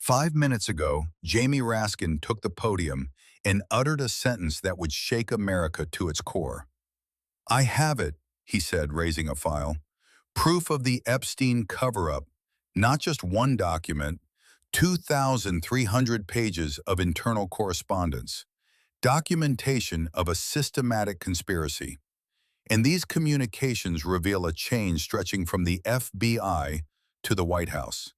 5 minutes ago, Jamie Raskin took the podium and uttered a sentence that would shake America to its core. "I have it," he said, raising a file. "Proof of the Epstein cover-up, not just one document, 2,300 pages of internal correspondence, documentation of a systematic conspiracy. And these communications reveal a chain stretching from the FBI to the White House."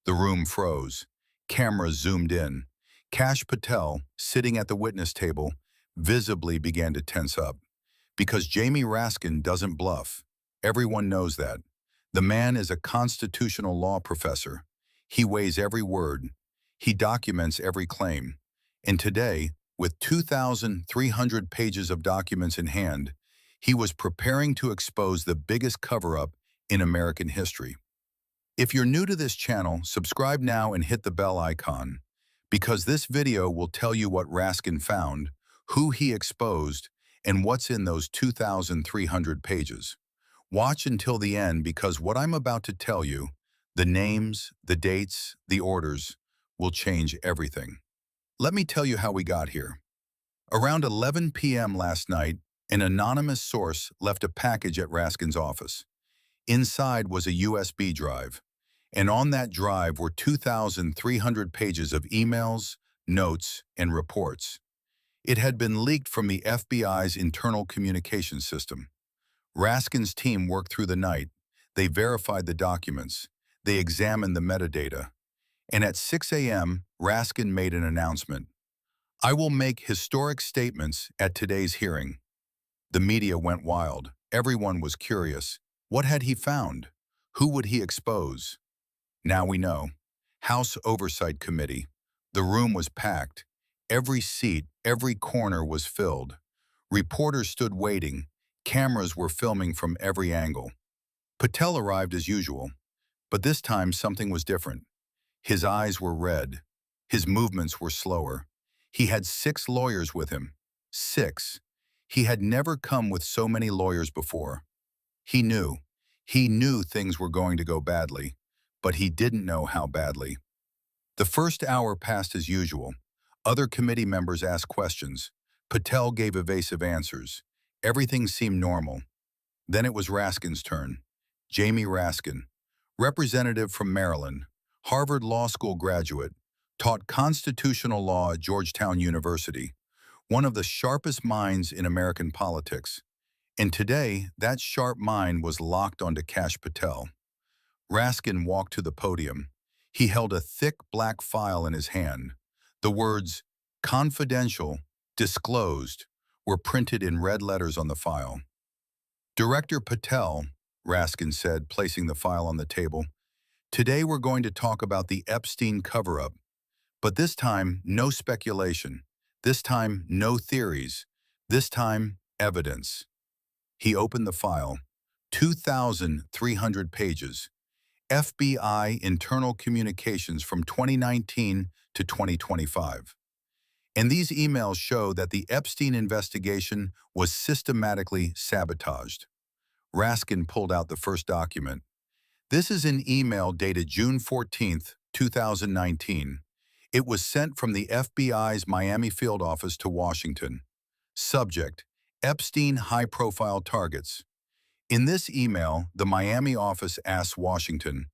The room froze. Cameras zoomed in. Kash Patel, sitting at the witness table, visibly began to tense up. Because Jamie Raskin doesn't bluff. Everyone knows that. The man is a constitutional law professor. He weighs every word. He documents every claim. And today, with 2,300 pages of documents in hand, he was preparing to expose the biggest cover-up in American history. If you're new to this channel, subscribe now and hit the bell icon, because this video will tell you what Raskin found, who he exposed, and what's in those 2,300 pages. Watch until the end, because what I'm about to tell you, the names, the dates, the orders, will change everything. Let me tell you how we got here. Around 11 p.m. last night, an anonymous source left a package at Raskin's office. Inside was a USB drive, and on that drive were 2,300 pages of emails, notes, and reports. It had been leaked from the FBI's internal communications system. Raskin's team worked through the night. They verified the documents. They examined the metadata. And at 6 a.m., Raskin made an announcement. "I will make historic statements at today's hearing." The media went wild. Everyone was curious. What had he found? Who would he expose? Now we know. House Oversight Committee. The room was packed. Every seat, every corner was filled. Reporters stood waiting. Cameras were filming from every angle. Patel arrived as usual, but this time something was different. His eyes were red. His movements were slower. He had 6 lawyers with him. 6. He had never come with so many lawyers before. He knew things were going to go badly, but he didn't know how badly. The first hour passed as usual. Other committee members asked questions. Patel gave evasive answers. Everything seemed normal. Then it was Raskin's turn. Jamie Raskin, representative from Maryland, Harvard Law School graduate, taught constitutional law at Georgetown University, one of the sharpest minds in American politics. And today, that sharp mind was locked onto Kash Patel. Raskin walked to the podium. He held a thick black file in his hand. The words, "confidential," "disclosed," were printed in red letters on the file. "Director Patel," Raskin said, placing the file on the table, "today we're going to talk about the Epstein cover-up. But this time, no speculation. This time, no theories. This time, evidence." He opened the file. 2,300 pages. FBI internal communications from 2019 to 2025. And these emails show that the Epstein investigation was systematically sabotaged. Raskin pulled out the first document. This is an email dated June 14, 2019. It was sent from the FBI's Miami field office to Washington. Subject: Epstein high-profile targets. In this email, the Miami office asks Washington,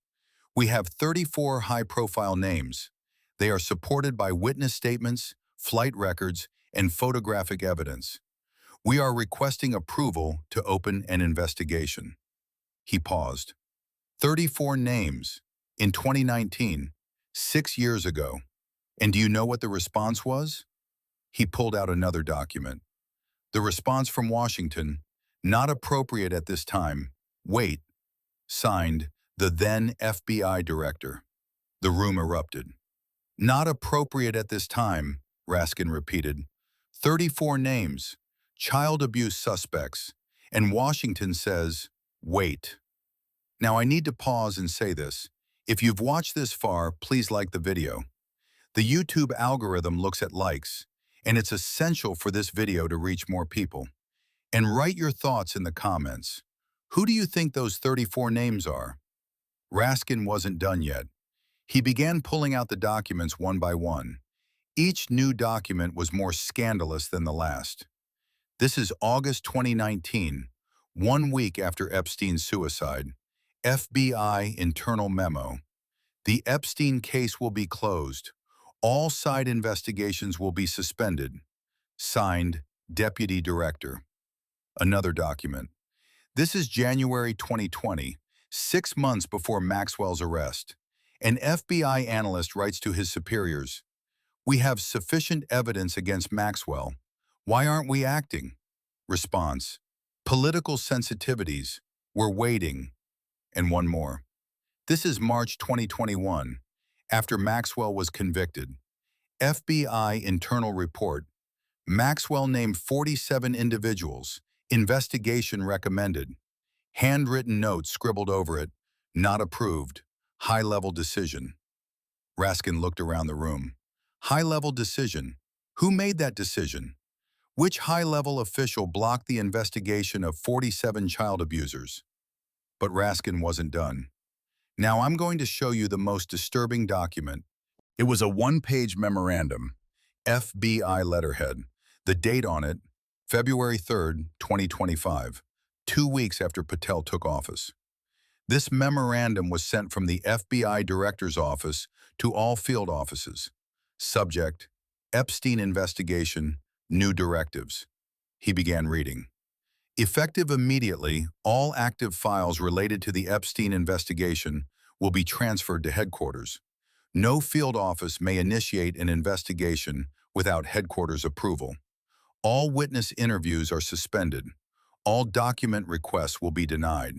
"We have 34 high-profile names. They are supported by witness statements, flight records, and photographic evidence. We are requesting approval to open an investigation." He paused. 34 names in 2019, 6 years ago. And do you know what the response was? He pulled out another document. The response from Washington: "Not appropriate at this time. Wait." Signed, the then FBI director. The room erupted. "Not appropriate at this time," Raskin repeated. 34 names, child abuse suspects, and Washington says, "Wait." Now I need to pause and say this. If you've watched this far, please like the video. The YouTube algorithm looks at likes, and it's essential for this video to reach more people. And write your thoughts in the comments. Who do you think those 34 names are? Raskin wasn't done yet. He began pulling out the documents one by one. Each new document was more scandalous than the last. This is August 2019, 1 week after Epstein's suicide. FBI internal memo. The Epstein case will be closed. All side investigations will be suspended. Signed, Deputy Director. Another document. This is January 2020, 6 months before Maxwell's arrest. An FBI analyst writes to his superiors, "We have sufficient evidence against Maxwell. Why aren't we acting?" Response, "Political sensitivities. We're waiting." And one more. This is March 2021, after Maxwell was convicted. FBI internal report. Maxwell named 47 individuals. Investigation recommended. Handwritten notes scribbled over it. Not approved. High-level decision. Raskin looked around the room. High-level decision. Who made that decision? Which high-level official blocked the investigation of 47 child abusers? But Raskin wasn't done. Now I'm going to show you the most disturbing document. It was a one-page memorandum, FBI letterhead. The date on it, February 3rd, 2025, 2 weeks after Patel took office. This memorandum was sent from the FBI Director's Office to all field offices. Subject, Epstein investigation, new directives. He began reading. Effective immediately, all active files related to the Epstein investigation will be transferred to headquarters. No field office may initiate an investigation without headquarters approval. All witness interviews are suspended. All document requests will be denied.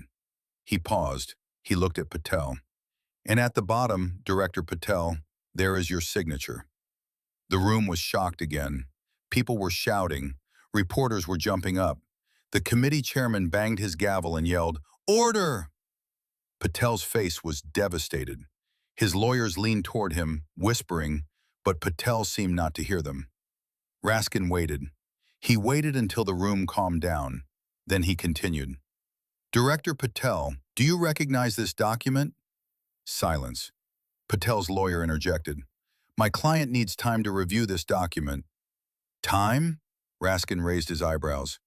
He paused. He looked at Patel. And at the bottom, Director Patel, there is your signature. The room was shocked again. People were shouting. Reporters were jumping up. The committee chairman banged his gavel and yelled, "Order!" Patel's face was devastated. His lawyers leaned toward him, whispering, but Patel seemed not to hear them. Raskin waited. He waited until the room calmed down. Then he continued. "Director Patel, do you recognize this document?" Silence. Patel's lawyer interjected. "My client needs time to review this document." "Time?" Raskin raised his eyebrows.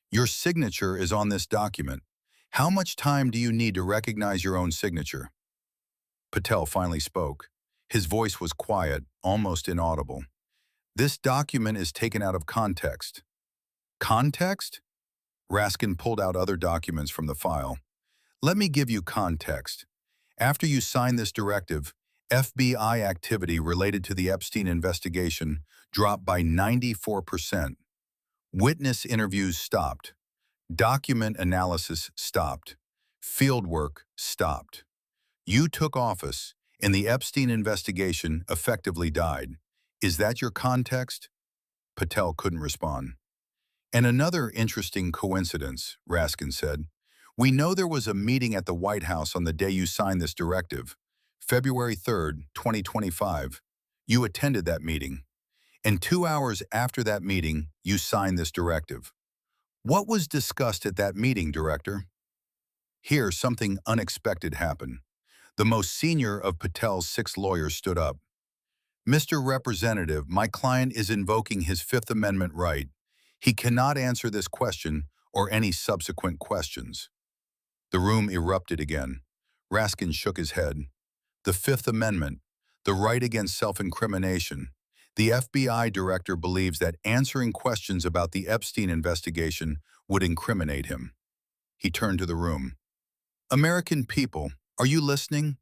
"Your signature is on this document. How much time do you need to recognize your own signature?" Patel finally spoke. His voice was quiet, almost inaudible. "This document is taken out of context." "Context?" Raskin pulled out other documents from the file. "Let me give you context. After you sign this directive, FBI activity related to the Epstein investigation dropped by 94%. Witness interviews stopped. Document analysis stopped. Fieldwork stopped. You took office, and the Epstein investigation effectively died. Is that your context?" Patel couldn't respond. "And another interesting coincidence," Raskin said. "We know there was a meeting at the White House on the day you signed this directive, February 3rd, 2025. You attended that meeting. And 2 hours after that meeting, you signed this directive. What was discussed at that meeting, Director?" Here, something unexpected happened. The most senior of Patel's 6 lawyers stood up. "Mr. Representative, my client is invoking his Fifth Amendment right. He cannot answer this question or any subsequent questions." The room erupted again. Raskin shook his head. "The Fifth Amendment, the right against self-incrimination. The FBI director believes that answering questions about the Epstein investigation would incriminate him." He turned to the room. "American people, are you listening?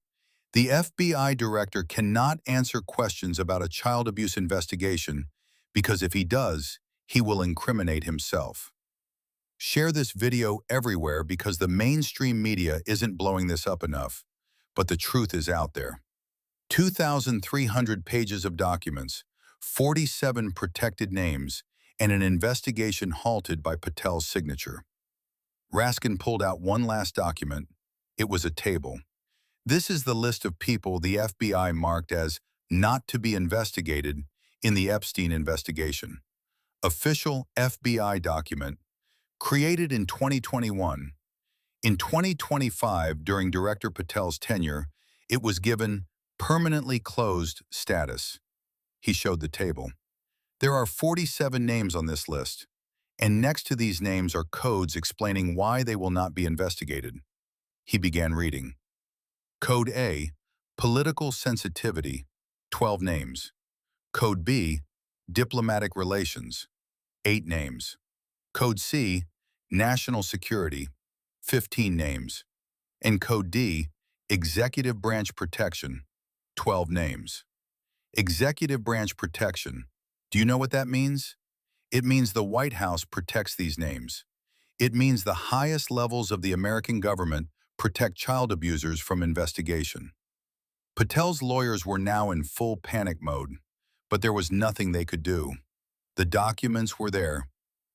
The FBI director cannot answer questions about a child abuse investigation because if he does, he will incriminate himself. Share this video everywhere because the mainstream media isn't blowing this up enough, but the truth is out there." 2,300 pages of documents, 47 protected names, and an investigation halted by Patel's signature. Raskin pulled out one last document. It was a table. This is the list of people the FBI marked as not to be investigated in the Epstein investigation. Official FBI document, created in 2021. In 2025, during Director Patel's tenure, it was given Permanently closed status. He showed the table. There are 47 names on this list, and next to these names are codes explaining why they will not be investigated. He began reading. Code A, political sensitivity, 12 names. Code B, diplomatic relations, 8 names. Code C, national security, 15 names. And Code D, executive branch protection, 12 names. Executive branch protection. Do you know what that means? It means the White House protects these names. It means the highest levels of the American government protect child abusers from investigation. Patel's lawyers were now in full panic mode, but there was nothing they could do. The documents were there.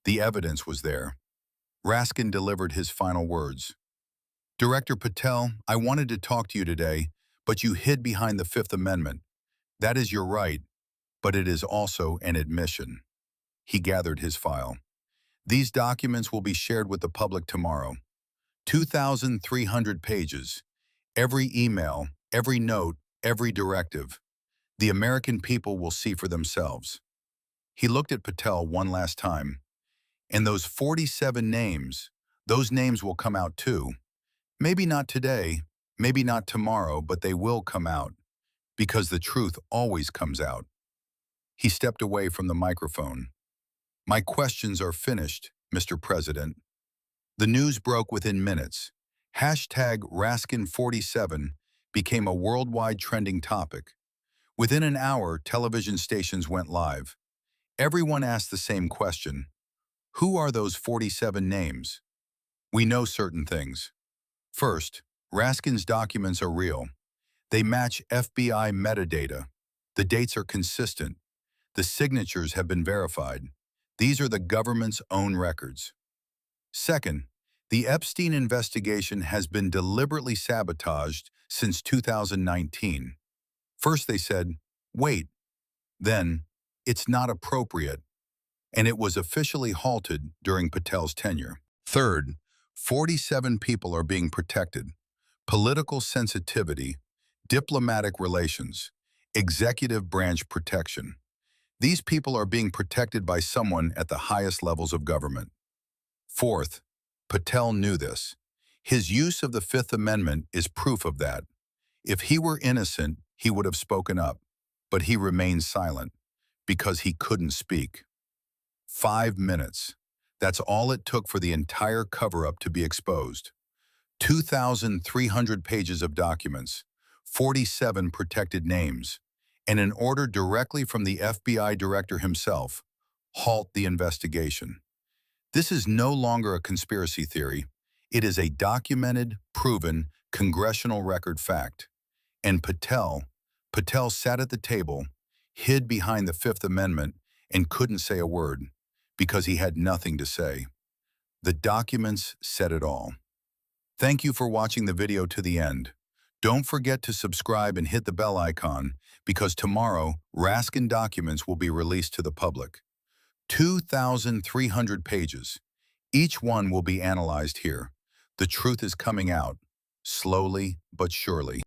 The evidence was there. Raskin delivered his final words. Director Patel, I wanted to talk to you today, but you hid behind the Fifth Amendment. That is your right, but it is also an admission. He gathered his file. These documents will be shared with the public tomorrow. 2,300 pages. Every email, every note, every directive. The American people will see for themselves. He looked at Patel one last time. And those 47 names, those names will come out too. Maybe not today, maybe not tomorrow, but they will come out, because the truth always comes out. He stepped away from the microphone. My questions are finished, Mr. President. The news broke within minutes. Hashtag Raskin47 became a worldwide trending topic. Within an hour, television stations went live. Everyone asked the same question. Who are those 47 names? We know certain things. First, Raskin's documents are real. They match FBI metadata. The dates are consistent. The signatures have been verified. These are the government's own records. Second, the Epstein investigation has been deliberately sabotaged since 2019. First they said, wait. Then, it's not appropriate. And it was officially halted during Patel's tenure. Third, 47 people are being protected. Political sensitivity, diplomatic relations, executive branch protection. These people are being protected by someone at the highest levels of government. Fourth, Patel knew this. His use of the Fifth Amendment is proof of that. If he were innocent, he would have spoken up, but he remained silent because he couldn't speak. 5 minutes. That's all it took for the entire cover-up to be exposed. 2,300 pages of documents, 47 protected names, and an order directly from the FBI director himself, halt the investigation. This is no longer a conspiracy theory. It is a documented, proven, congressional record fact. And Patel sat at the table, hid behind the Fifth Amendment, and couldn't say a word, because he had nothing to say. The documents said it all. Thank you for watching the video to the end. Don't forget to subscribe and hit the bell icon, because tomorrow, Raskin documents will be released to the public. 2,300 pages. Each one will be analyzed here. The truth is coming out, slowly but surely.